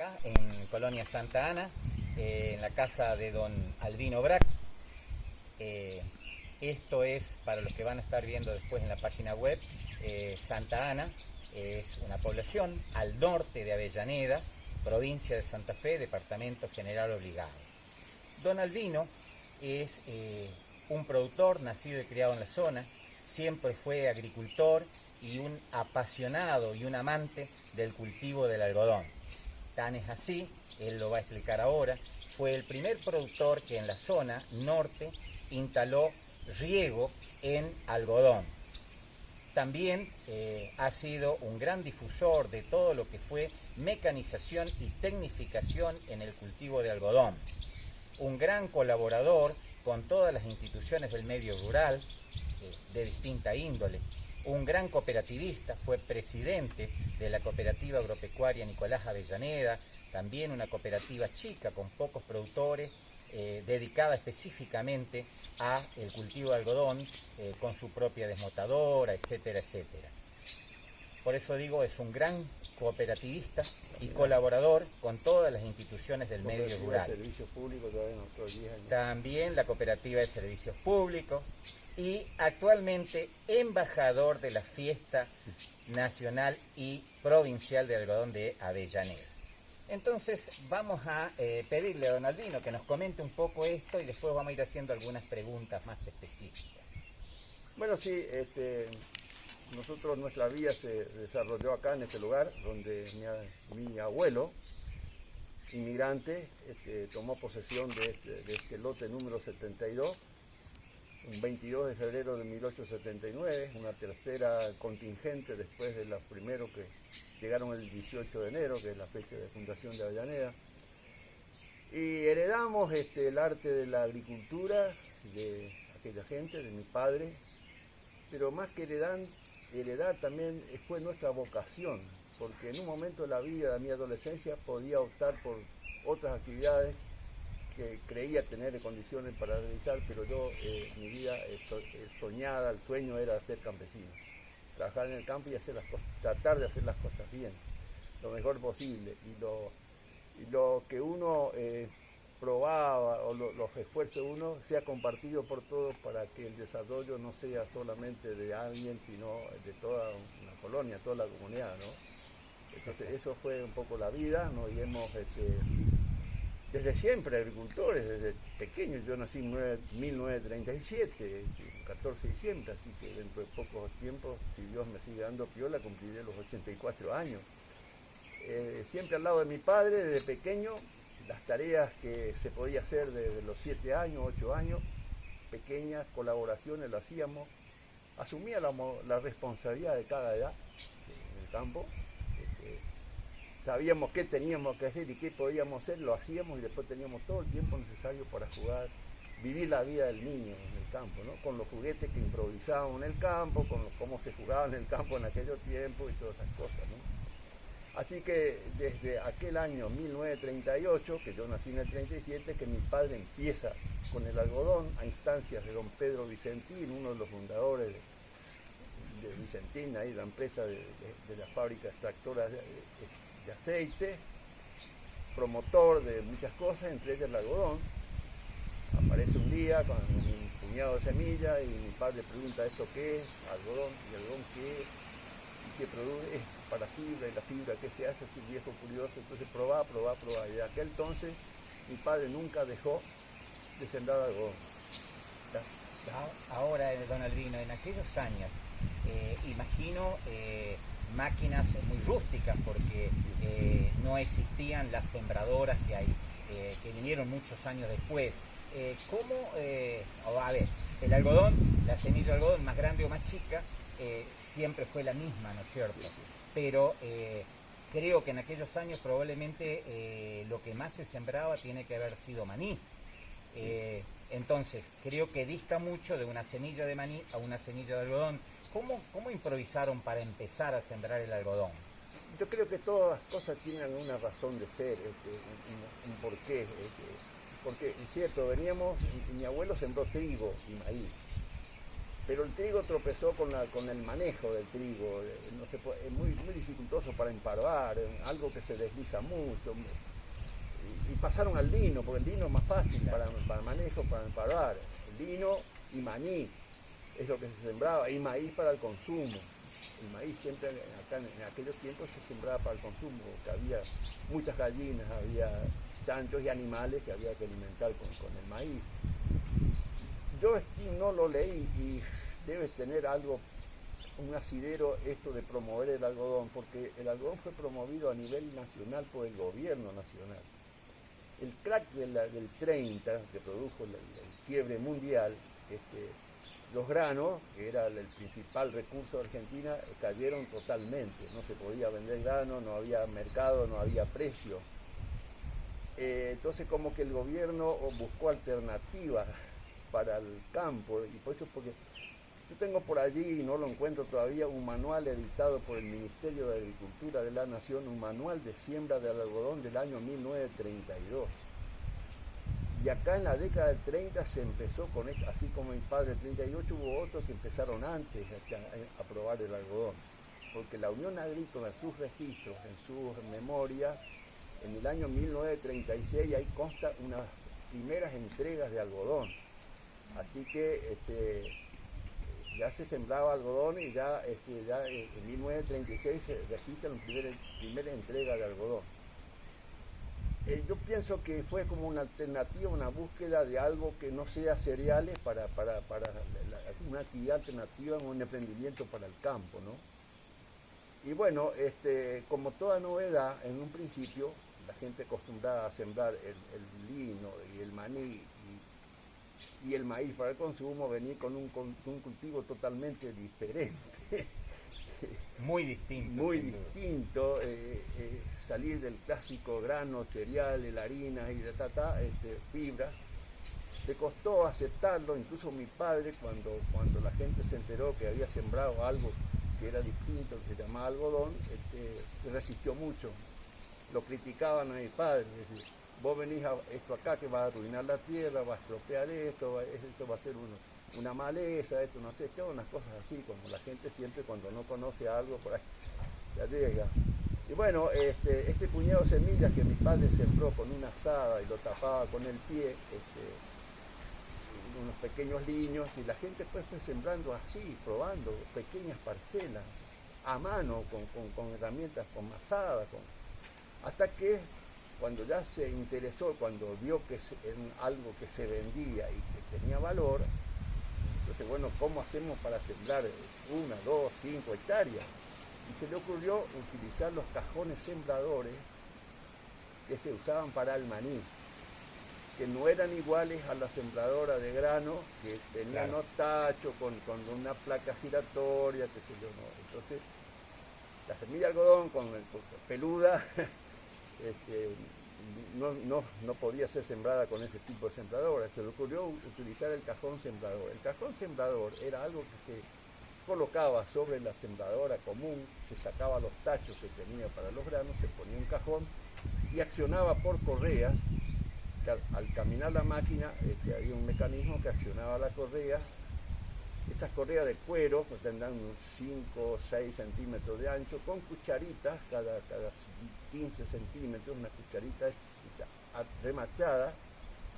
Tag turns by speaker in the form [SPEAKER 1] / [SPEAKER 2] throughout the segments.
[SPEAKER 1] acá en Colonia Santa Ana, en la casa de don Albino Brac. Esto es, para los que van a estar viendo después en la página web, Santa Ana es una población al norte de Avellaneda, provincia de Santa Fe, departamento General Obligado. Don Albino es un productor nacido y criado en la zona, siempre fue agricultor y un apasionado y un amante del cultivo del algodón. Tan es así, él lo va a explicar ahora, fue el primer productor que en la zona norte instaló riego en algodón. También ha sido un gran difusor de todo lo que fue mecanización y tecnificación en el cultivo de algodón. Un gran colaborador con todas las instituciones del medio rural, de distinta índole. Un gran cooperativista, fue presidente de la Cooperativa Agropecuaria Nicolás Avellaneda, también una cooperativa chica con pocos productores, dedicada específicamente a el cultivo de algodón, con su propia desmotadora, etcétera, etcétera. Por eso digo, es un gran cooperativista y colaborador con todas las instituciones del medio rural.
[SPEAKER 2] Servicios públicos todavía no.
[SPEAKER 1] También la Cooperativa de Servicios Públicos y actualmente embajador de la Fiesta Nacional y Provincial de Algodón de Avellaneda. Entonces vamos a pedirle a don Albino que nos comente un poco esto y después vamos a ir haciendo algunas preguntas más específicas.
[SPEAKER 2] Bueno, sí, nuestra vida se desarrolló acá en este lugar, donde mi abuelo, inmigrante, tomó posesión de este lote número 72, un 22 de febrero de 1879, una tercera contingente después de los primeros que llegaron el 18 de enero, que es la fecha de fundación de Avellaneda. Y heredamos el arte de la agricultura de aquella gente, de mi padre, pero más que heredar también fue nuestra vocación, porque en un momento de la vida de mi adolescencia podía optar por otras actividades que creía tener condiciones para realizar, pero yo, mi vida soñada, el sueño era ser campesino, trabajar en el campo y tratar de hacer las cosas bien, lo mejor posible, y lo que uno probaba o los esfuerzos de uno sea compartido por todos para que el desarrollo no sea solamente de alguien, sino de toda una colonia, toda la comunidad, ¿no? Entonces eso fue un poco la vida, ¿no? Y hemos desde siempre agricultores, desde pequeños. Yo nací en 1937, el 14 de diciembre, así que dentro de pocos tiempos, si Dios me sigue dando piola, cumpliré los 84 años. Siempre al lado de mi padre, desde pequeño, las tareas que se podía hacer desde los 7 años, 8 años, pequeñas colaboraciones lo hacíamos. Asumía la responsabilidad de cada edad en el campo. Sabíamos qué teníamos que hacer y qué podíamos hacer, lo hacíamos y después teníamos todo el tiempo necesario para jugar, vivir la vida del niño en el campo, ¿no? Con los juguetes que improvisábamos en el campo, con cómo se jugaba en el campo en aquellos tiempos y todas esas cosas, ¿no? Así que desde aquel año 1938, que yo nací en el 37, que mi padre empieza con el algodón a instancias de don Pedro Vicentín, uno de los fundadores de Vicentín, ahí la empresa de la fábrica extractora de aceite, promotor de muchas cosas, entre ellas el algodón. Aparece un día con un puñado de semillas y mi padre pregunta: ¿esto qué es? Algodón. ¿Y algodón qué es? ¿Y qué produce? Es para fibra. ¿Y la fibra qué se hace? Así viejo curioso. Entonces probá. Y de aquel entonces mi padre nunca dejó de sembrar algodón.
[SPEAKER 1] Ahora, don Albino, en aquellos años, imagino máquinas muy rústicas, porque no existían las sembradoras que hay, que vinieron muchos años después. A ver, el algodón, la semilla de algodón, más grande o más chica, siempre fue la misma, ¿no es cierto? Pero creo que en aquellos años probablemente lo que más se sembraba tiene que haber sido maní. Entonces, creo que dista mucho de una semilla de maní a una semilla de algodón. ¿Cómo improvisaron para empezar a sembrar el algodón?
[SPEAKER 2] Yo creo que todas las cosas tienen una razón de ser, un porqué. Porque es cierto, mi abuelo sembró trigo y maíz. pero el trigo tropezó con el manejo del trigo, no se puede, es muy dificultoso para emparar, algo que se desliza mucho, y pasaron al lino, porque el lino es más fácil para manejo, para emparar, lino y maní es lo que se sembraba, y maíz para el consumo. El maíz siempre acá en aquellos tiempos se sembraba para el consumo, porque había muchas gallinas, había chanchos y animales que había que alimentar con el maíz. Yo no lo leí y debe tener algo, un asidero esto de promover el algodón, porque el algodón fue promovido a nivel nacional por el gobierno nacional. El crack del 30, que produjo el quiebre mundial, los granos, que era el principal recurso de Argentina, cayeron totalmente. No se podía vender grano, no había mercado, no había precio. Entonces como que el gobierno buscó alternativas para el campo, y por eso, porque yo tengo por allí, y no lo encuentro todavía, un manual editado por el Ministerio de Agricultura de la Nación, un manual de siembra del algodón del año 1932. Y acá en la década del 30 se empezó con esto, así como mi padre en 38, hubo otros que empezaron antes a probar el algodón, porque la Unión Agrícola en sus registros, en sus memorias, en el año 1936 ahí consta unas primeras entregas de algodón. Así que ya se sembraba algodón y ya en 1936 se registra la primera entrega de algodón. Yo pienso que fue como una alternativa, una búsqueda de algo que no sea cereales para una actividad alternativa, un emprendimiento para el campo, ¿no? Y bueno, como toda novedad, en un principio, la gente acostumbrada a sembrar el lino y el maní y el maíz para el consumo, venir con un cultivo totalmente diferente.
[SPEAKER 1] Muy distinto.
[SPEAKER 2] Muy distinto, salir del clásico grano, cereal, la harina y de fibra. Le costó aceptarlo, incluso mi padre, cuando la gente se enteró que había sembrado algo que era distinto, que se llamaba algodón, se resistió mucho. Lo criticaban a mi padre, es decir, vos venís a esto acá que va a arruinar la tierra, va a estropear esto va a ser una maleza, esto no sé qué, unas cosas así, como la gente siempre cuando no conoce algo por ahí se arriesga. Y bueno, este puñado de semillas que mi padre sembró con una azada y lo tapaba con el pie, unos pequeños liños, y la gente pues fue sembrando así, probando pequeñas parcelas, a mano, con herramientas, con azada, hasta que cuando ya se interesó, cuando vio que era algo que se vendía y que tenía valor, entonces, bueno, ¿cómo hacemos para sembrar 1, 2, 5 hectáreas? Y se le ocurrió utilizar los cajones sembradores que se usaban para el maní, que no eran iguales a la sembradora de grano, que tenían los tachos con una placa giratoria, qué sé yo, no. Entonces, la semilla de algodón con peluda, no podía ser sembrada con ese tipo de sembradora. Se le ocurrió utilizar el cajón sembrador. El cajón sembrador era algo que se colocaba sobre la sembradora común, se sacaba los tachos que tenía para los granos, se ponía un cajón y accionaba por correas. Al caminar la máquina había un mecanismo que accionaba la correa. Esas correas de cuero que tendrán unos 5 o 6 centímetros de ancho, con cucharitas, cada 15 centímetros, una cucharita remachada,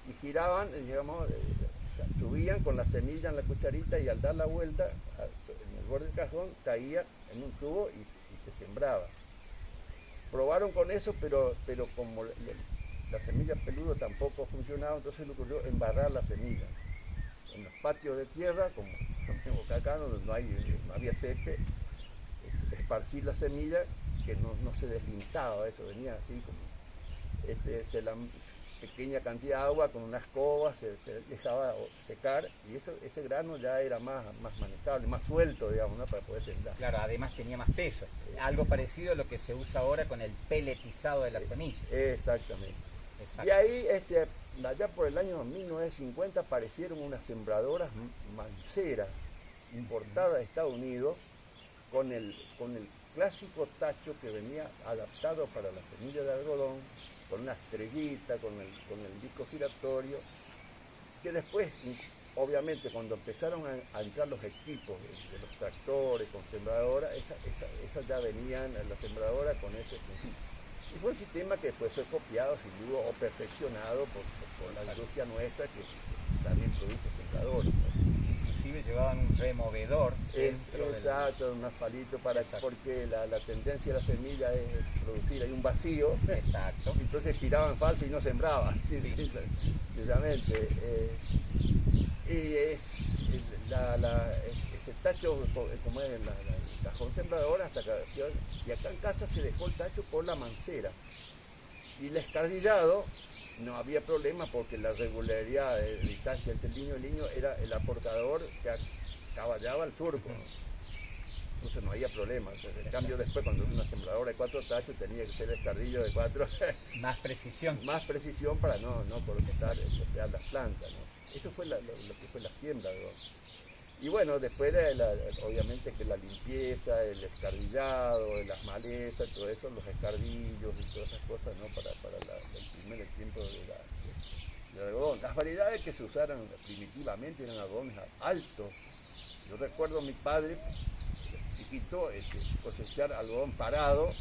[SPEAKER 2] y giraban, digamos, subían con la semilla en la cucharita y al dar la vuelta en el borde del cajón caía en un tubo y se sembraba. Probaron con eso, pero como la semilla peluda tampoco funcionaba, entonces le ocurrió embarrar la semilla en los patios de tierra, como acá no había césped, esparcir la semilla que no se deslindaba, eso venía así como pequeña cantidad de agua con una escoba, se dejaba secar, y ese grano ya era más manejable, más suelto, digamos, ¿no? Para poder sembrar.
[SPEAKER 1] Claro, además tenía más peso. Algo parecido a lo que se usa ahora con el peletizado de las semillas.
[SPEAKER 2] Exactamente.
[SPEAKER 1] Exacto.
[SPEAKER 2] Y ahí, allá por el año 1950, aparecieron unas sembradoras manceras importadas de Estados Unidos con el clásico tacho que venía adaptado para la semilla de algodón, con una estrellita, con el disco giratorio, que después obviamente cuando empezaron a entrar los equipos de los tractores con sembradoras, esas ya venían, la sembradora con ese principio. Y fue un sistema que después fue copiado, sin duda, o perfeccionado por la industria nuestra, que también produce sembradores, ¿no?
[SPEAKER 1] Inclusive llevaban un removedor
[SPEAKER 2] Exacto, unos palitos porque la tendencia de la semilla es producir ahí un vacío.
[SPEAKER 1] Exacto.
[SPEAKER 2] Entonces giraban falso y no sembraban, precisamente. Y ese tacho, como es el cajón sembrador, y acá en casa se dejó el tacho por la mancera. Y el escardillado no había problema porque la regularidad de distancia entre el liño y el liño era el aportador que caballaba el surco. Entonces no había problema. En cambio después cuando una sembradora de 4 tachos tenía que ser escardillo de 4.
[SPEAKER 1] Más precisión.
[SPEAKER 2] Más precisión para no cortar las plantas, ¿no? Eso fue lo que fue la siembra, ¿no? Y bueno, después obviamente que la limpieza, el escardillado, las malezas, todo eso, los escardillos y todas esas cosas, ¿no? Para el primer tiempo del algodón. Las variedades que se usaron primitivamente eran algodones altos. Yo recuerdo a mi padre, chiquito, cosechar algodón parado,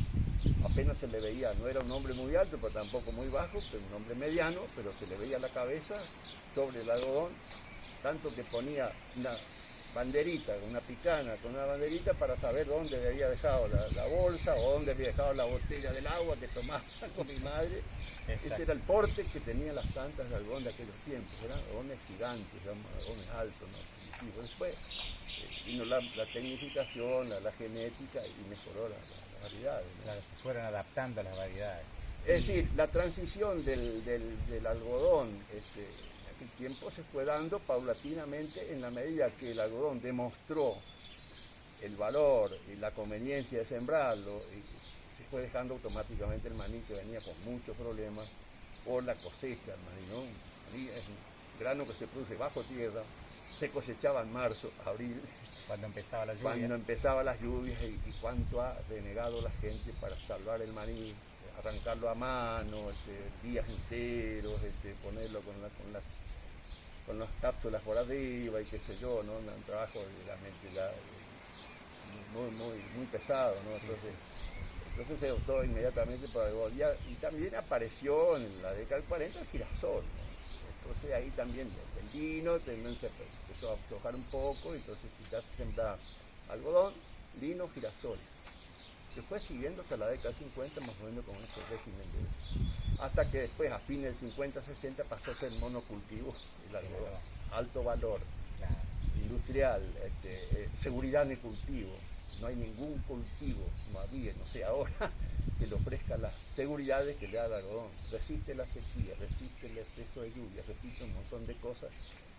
[SPEAKER 2] apenas se le veía, no era un hombre muy alto, pero tampoco muy bajo, pero un hombre mediano, pero se le veía la cabeza sobre el algodón, tanto que ponía una banderita, una picana con una banderita para saber dónde le había dejado la bolsa o dónde había dejado la botella del agua que tomaba con mi madre. Exacto. Ese era el porte que tenían las plantas de algodón de aquellos tiempos, eran algodones gigantes, eran algodones altos, ¿no? Después vino la tecnificación, la genética y mejoró las variedades, ¿no?
[SPEAKER 1] Claro, se fueron adaptando a las variedades.
[SPEAKER 2] Es decir, la transición del algodón el tiempo se fue dando paulatinamente en la medida que el algodón demostró el valor y la conveniencia de sembrarlo, y se fue dejando automáticamente el maní, que venía con muchos problemas por la cosecha. El maní, ¿no? El maní es un grano que se produce bajo tierra, se cosechaba en marzo, abril,
[SPEAKER 1] cuando empezaba la lluvia.
[SPEAKER 2] Cuando empezaba las lluvias, y cuánto ha renegado la gente para salvar el maní, arrancarlo a mano, días enteros, ponerlo con las cápsulas por arriba y qué sé yo, ¿no? Un trabajo realmente muy pesado, ¿no? Entonces se optó inmediatamente por el algodón. Y también apareció en la década del 40 el girasol, ¿no? Entonces ahí también el lino también se empezó a aflojar un poco, entonces ya se sembraba algodón, lino, girasol. Que fue siguiendo hasta la década del 50 más o menos con este régimen hasta que después a fines del 50-60 pasó a ser monocultivo el algodón, alto valor,
[SPEAKER 1] claro,
[SPEAKER 2] industrial, seguridad en el cultivo. No hay ningún cultivo, no había, no sé ahora, que le ofrezca las seguridades que le da el algodón. Resiste la sequía, resiste el exceso de lluvia, resiste un montón de cosas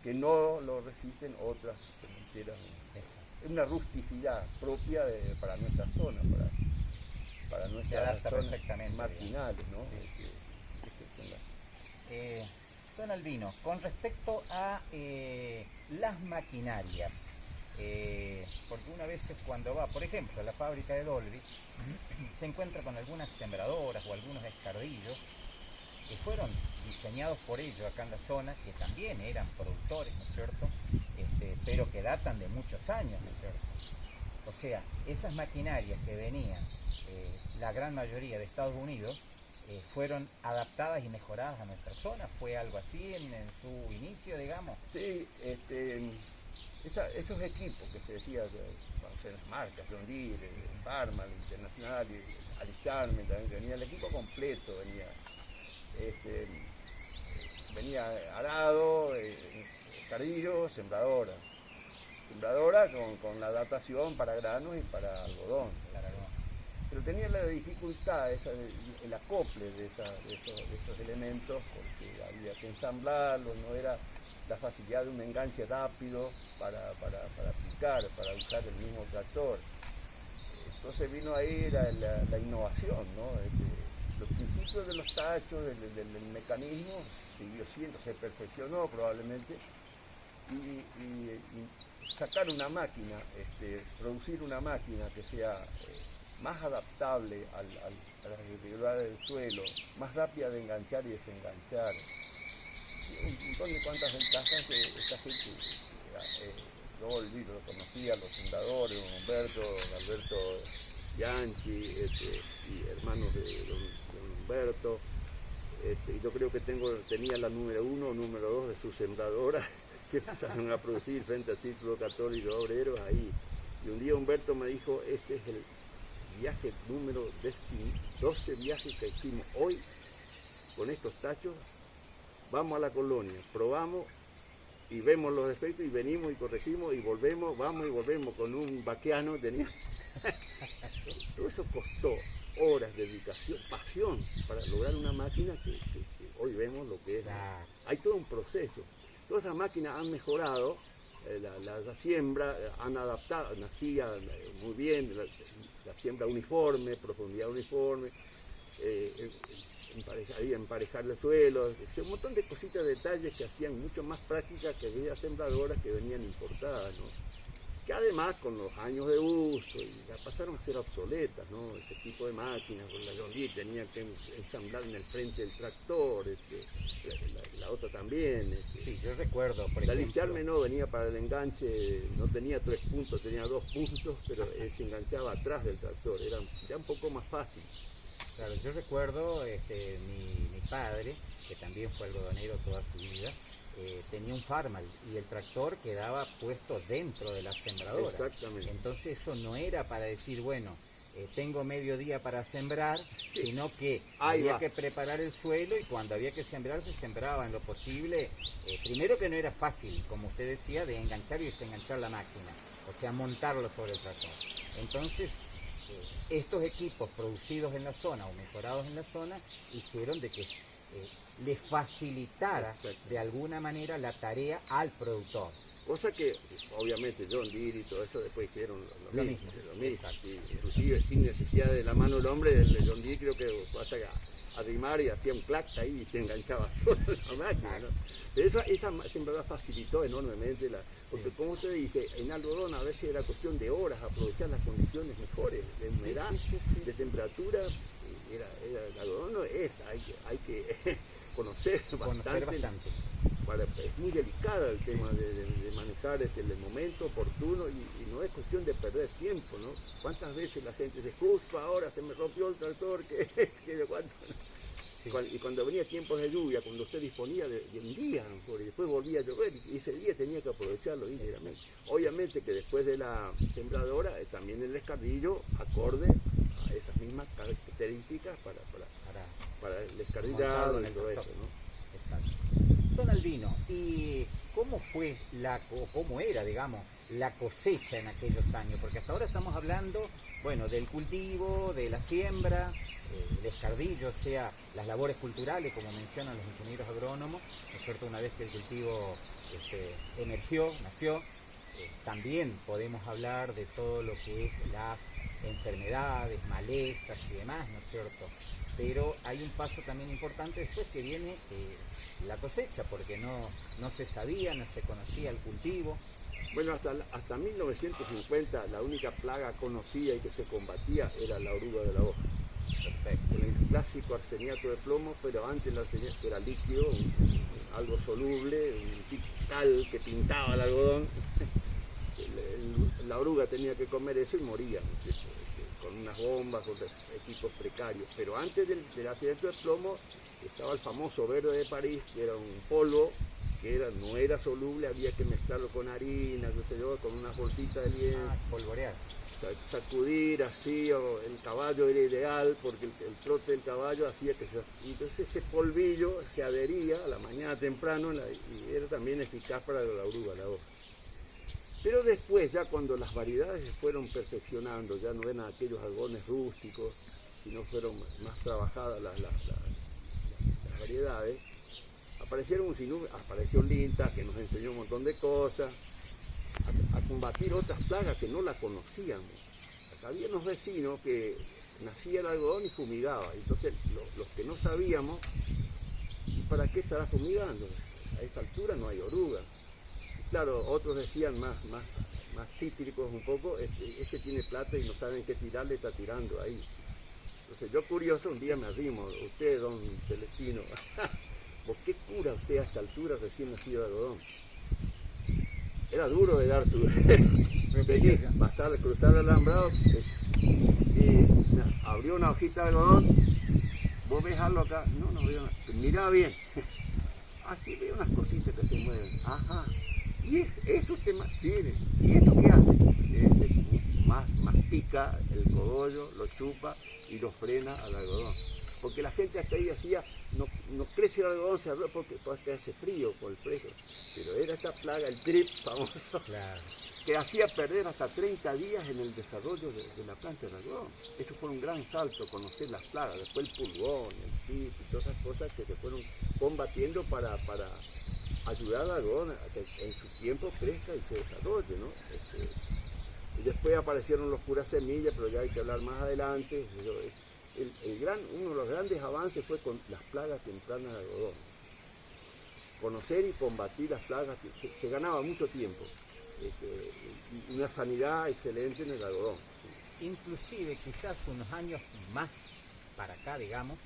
[SPEAKER 2] que no lo resisten otras sementeras. Es una rusticidad propia para nuestra zona, para nuestras zonas marginales, ¿no?
[SPEAKER 1] Sí. Don Albino, con respecto a las maquinarias, porque una vez cuando va, por ejemplo, a la fábrica de Dolby, se encuentra con algunas sembradoras o algunos escardillos que fueron diseñados por ellos acá en la zona, que también eran productores, ¿no es cierto?, pero que datan de muchos años, ¿no es cierto? O sea, esas maquinarias que venían, la gran mayoría de Estados Unidos, fueron adaptadas y mejoradas a nuestra zona. ¿Fue algo así en su inicio, digamos?
[SPEAKER 2] Sí, esos equipos que se decía, vamos a ver, las marcas, John Deere, Farman, Internacional, Alistarme, también venía el equipo completo, venía arado, escardillo, sembradora con la adaptación para granos y para algodón. Pero tenía la dificultad, el acople de esos elementos, porque había que ensamblarlos, no era la facilidad de un enganche rápido para aplicar, para usar el mismo tractor. Entonces vino ahí la innovación, ¿no? Los principios de los tachos, del mecanismo, siguió siendo, se perfeccionó probablemente, y sacar una máquina, producir una máquina que sea más adaptable a las irregularidades del suelo, más rápida de enganchar y desenganchar, un montón de cuantas ventajas que esta gente, yo lo conocía, los fundadores, don Alberto Bianchi, y hermanos de don Humberto. Yo creo que tenía la número 1 o número 2 de su sembradora que empezaron a producir frente al Círculo Católico de Obreros ahí. Y un día Humberto me dijo, este es el viaje número 12 viajes que hicimos hoy con estos tachos. Vamos a la colonia, probamos y vemos los efectos y venimos y corregimos y volvemos, vamos y volvemos con un vaqueano. Todo eso costó horas, dedicación, pasión para lograr una máquina que hoy vemos lo que es. Hay todo un proceso. Todas esas máquinas han mejorado, la siembra, han adaptado, nacía muy bien, la siembra uniforme, profundidad uniforme, emparejar el suelo, un montón de cositas, detalles que hacían mucho más prácticas que aquellas sembradoras que venían importadas, ¿no? Que además con los años de uso ya pasaron a ser obsoletas, ¿no? Ese tipo de máquinas, con la John Deere tenía que ensamblar en el frente del tractor, la otra también.
[SPEAKER 1] Sí, yo recuerdo, por
[SPEAKER 2] la
[SPEAKER 1] ejemplo...
[SPEAKER 2] Licharme no venía para el enganche, no tenía 3 puntos, tenía 2 puntos, pero se enganchaba atrás del tractor, era ya un poco más fácil.
[SPEAKER 1] Claro, yo recuerdo mi padre, que también fue algodonero toda su vida, tenía un Farmal y el tractor quedaba puesto dentro de la sembradora.
[SPEAKER 2] Exactamente.
[SPEAKER 1] Entonces eso no era para decir, bueno, tengo medio día para sembrar, sí, sino que había que preparar el suelo y cuando había que sembrar se sembraba en lo posible. Primero que no era fácil, como usted decía, de enganchar y desenganchar la máquina, o sea, montarlo sobre el tractor. Entonces, estos equipos producidos en la zona o mejorados en la zona hicieron de que le facilitara de alguna manera la tarea al productor.
[SPEAKER 2] Cosa que obviamente John Deere y todo eso después hicieron lo mismo.
[SPEAKER 1] Y,
[SPEAKER 2] inclusive sin necesidad de la mano del hombre, el John Deere creo que hasta arrimar y hacía un clac ahí y se enganchaba solo la máquina, ¿no? Pero esa sembradora facilitó enormemente, porque sí, como usted dice, en algodón a veces era cuestión de horas aprovechar las condiciones mejores, de humedad, de temperatura. El algodón no es, hay que conocer bastante. Es muy delicado el tema de manejar el momento oportuno y no es cuestión de perder tiempo, ¿no? ¿Cuántas veces la gente dice, justo ahora se me rompió el tractor, que de cuánto? Sí. Y cuando venía tiempos de lluvia, cuando usted disponía de un día, y después volvía a llover, y ese día tenía que aprovecharlo íntegramente. Obviamente que después de la sembradora, también el descardillo, acorde a esas mismas características para el descardillado y todo eso, ¿no?
[SPEAKER 1] Exacto. Don Albino, ¿y cómo era, digamos, la cosecha en aquellos años? Porque hasta ahora estamos hablando, bueno, del cultivo, de la siembra, el descardillo, o sea, las labores culturales, como mencionan los ingenieros agrónomos, ¿no es cierto? Una vez que el cultivo emergió, nació, también podemos hablar de todo lo que es las enfermedades, malezas y demás, ¿no es cierto? Pero hay un paso también importante después que viene la cosecha, porque no se sabía, no se conocía el cultivo.
[SPEAKER 2] Bueno, hasta 1950 la única plaga conocida y que se combatía era la oruga de la hoja. Perfecto. El clásico arseniato de plomo, pero antes el arseniato era líquido, algo soluble, un cal que pintaba el algodón. La oruga tenía que comer eso y moría, con unas bombas, con equipos precarios. Pero antes del arseniato de plomo estaba el famoso verde de París, que era un polvo que no era soluble, había que mezclarlo con harina, con unas bolsitas de lienzo.
[SPEAKER 1] Polvorear.
[SPEAKER 2] Sacudir así, o el caballo era ideal porque el trote del caballo hacía que entonces ese polvillo se adhería a la mañana temprano y era también eficaz para la oruga, la hoja. Pero después, ya cuando las variedades se fueron perfeccionando, ya no eran aquellos algodones rústicos, sino fueron más trabajadas las variedades, apareció Linta, que nos enseñó un montón de cosas, a combatir otras plagas que no la conocíamos. Acá había unos vecinos que nacía el algodón y fumigaba, entonces los que no sabíamos, ¿y para qué estará fumigando? A esa altura no hay oruga. Claro, otros decían más cítricos un poco, este tiene plata y no saben qué tirarle, está tirando ahí. Entonces yo curioso, un día me arrimo, usted, don Celestino, ¿por qué locura usted a esta altura recién nacido de algodón. Era duro de dar su... venir, pasar, cruzar el alambrado, y abrió una hojita de algodón, vos ves algo acá, no veo nada, mirá bien, así veo unas cositas que se mueven, ajá, y eso te tiene, ¿y esto qué hace? Mastica el cogollo, lo chupa y lo frena al algodón. Porque la gente hasta ahí decía, no crece el algodón, se arroja porque hace frío, por el fresco. Pero era esta plaga, el trip famoso, claro, que hacía perder hasta 30 días en el desarrollo de la planta del algodón. Eso fue un gran salto, conocer las plagas, después el pulgón, el trip y todas esas cosas que se fueron combatiendo para ayudar al algodón a que en su tiempo crezca y se desarrolle, ¿no? Y después aparecieron los puras semillas, pero ya hay que hablar más adelante. Uno de los grandes avances fue con las plagas tempranas de algodón. Conocer y combatir las plagas, se ganaba mucho tiempo. Y una sanidad excelente en el algodón.
[SPEAKER 1] Inclusive, quizás unos años más para acá, digamos,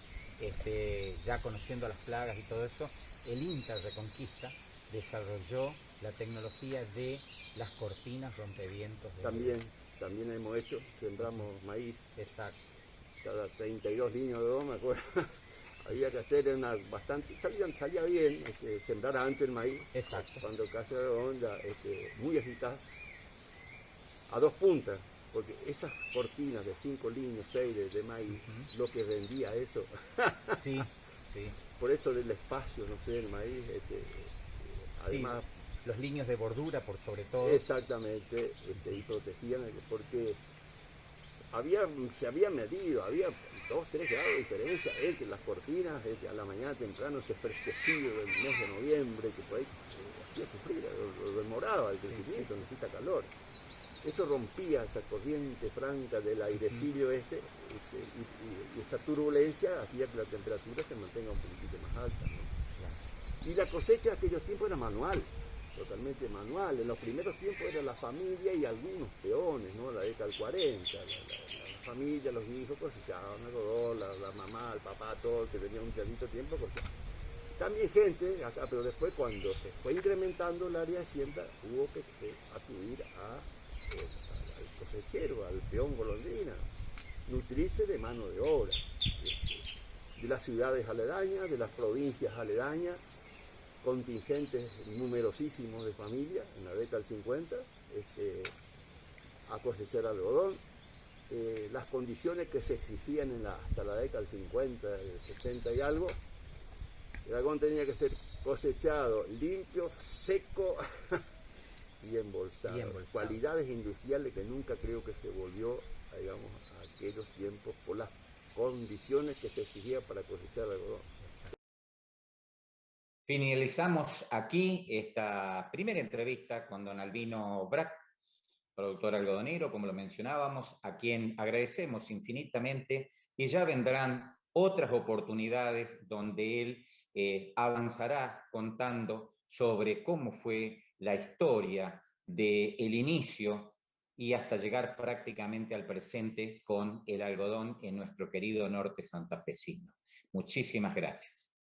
[SPEAKER 1] ya conociendo las plagas y todo eso, el INTA Reconquista desarrolló la tecnología de las cortinas rompevientos.
[SPEAKER 2] También hemos hecho, sembramos maíz.
[SPEAKER 1] Exacto.
[SPEAKER 2] Cada 32 líneas de algodón, me acuerdo. Había que hacer salía bien, sembrar antes el maíz.
[SPEAKER 1] Exacto.
[SPEAKER 2] Cuando casi el algodón ya, muy eficaz, a 2 puntas, porque esas cortinas de 5 líneas, 6 de maíz, lo que vendía eso.
[SPEAKER 1] Sí.
[SPEAKER 2] Por eso del espacio, no sé, el maíz, además...
[SPEAKER 1] Sí, los líneas de bordura por sobre todo.
[SPEAKER 2] Exactamente, y protegían, porque se había medido, había 2-3 grados de diferencia entre las cortinas, a la mañana temprano, ese fresquecillo del mes de noviembre, que por ahí hacía sufrir, lo demoraba el crecimiento, necesita calor. Eso rompía esa corriente franca del airecillo ese, y esa turbulencia hacía que la temperatura se mantenga un poquitito más alta, ¿no? Y la cosecha de aquellos tiempos era manual, totalmente manual. En los primeros tiempos era la familia y algunos peones, ¿no? La década del 40, la familia, los hijos cosechaban algodón, la mamá, el papá, todo, que tenía un cierto tiempo cosechaban. También gente acá, pero después cuando se fue incrementando el área de siembra, hubo que acudir al cosechero, al peón golondrina, nutrirse de mano de obra, de las ciudades aledañas, de las provincias aledañas, contingentes numerosísimos de familias en la década del 50, a cosechar algodón. Las condiciones que se exigían hasta la década del 50, del 60 y algo, el algodón tenía que ser cosechado limpio, seco y embolsado. Cualidades industriales que nunca creo que se volvió, digamos, a aquellos tiempos por las condiciones que se exigían para cosechar algodón.
[SPEAKER 1] Finalizamos aquí esta primera entrevista con don Albino Brac, productor algodonero, como lo mencionábamos, a quien agradecemos infinitamente, y ya vendrán otras oportunidades donde él avanzará contando sobre cómo fue la historia del inicio y hasta llegar prácticamente al presente con el algodón en nuestro querido norte santafesino. Muchísimas gracias.